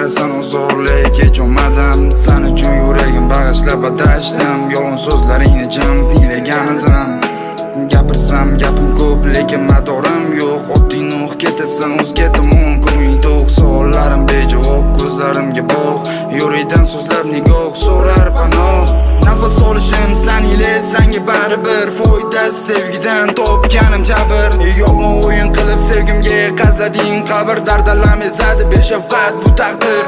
qarasan uzorlik hech olmadim. Sen uchun yuragim bag'ishlab adashdim. Yolg'on so'zlaringni jim tinglagan edim. Gapirsam gapim ko'p lekin madorim yo'q. Oddiy nuh ketasan o'zgatimon ko'ngling to'q. Savollarim bejavob ko'zlarimga bog'. Yuraydan so'zlab nigoh so'rar panoh. Nafas olishim san ile senga baribir. Foyda sevgidan topganim jabr. Yolg'on o'yin qilib sevgimga qazading qabr. Dardalam ezadi beshafqat bu taqdir.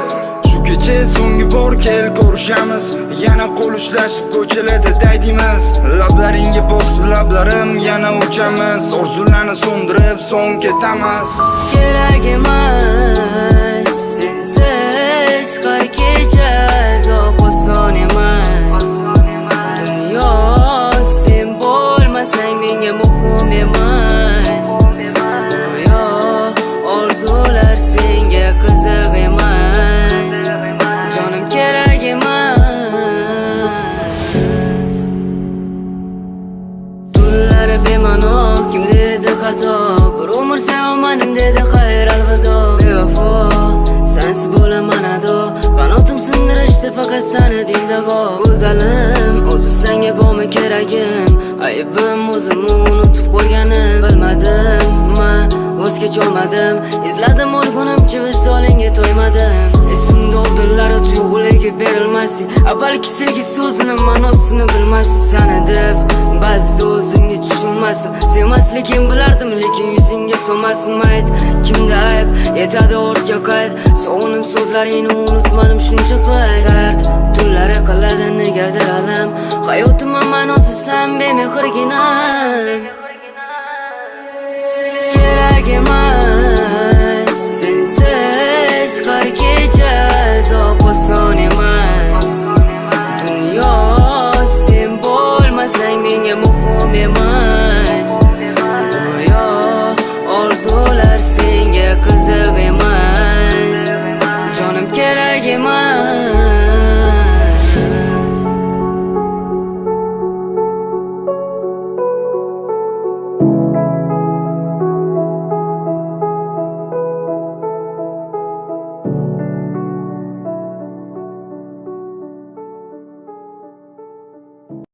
Shu kecha so'nggi bor kel ko'rishamiz. Yana qo'l ushlashib ko'chalarda daydimiz. Lablaringga bosib lablarim yana o'chamiz. Orzularni so'ndirib so'ng ketamiz. Kerak emas sensiz har kecha azob oson emas. Dunyo sen bo'lmasang menga muhim emas. Go'yo orzular senga qiziq emas. Jonim kerak emas. Tunlari bema'no kim dedi xato. Bir umr sevmadim dedi xayr alvido. Bevafo sensiz bo'laman ado. Qanotim sindirishdi faqat seni ding davo. Go'zalim o'zi senga bormi keragim. Aybim o'zimni unutib qo'yganim. Bilmadim men voz kecholmadim. Izladim o'lgunimcha visolingga to'ymadim. Esimda oldinlari tuyg'ularga berilmasdik. Avvalgi sevgi so'zini ma'nosini bilmasdik. Seni deb ba'zida o'zimga tushunmasdim. Sevmasligim bilardim lekin yuzingga so'masdim. Ayt kimda ayb yetadi ortga qayt. Sog'inib so'zlaringni unutmadim shuncha payt. Dard tunlari qiladi negadir alam. Hayotim ma'nosi sen bemehrginam.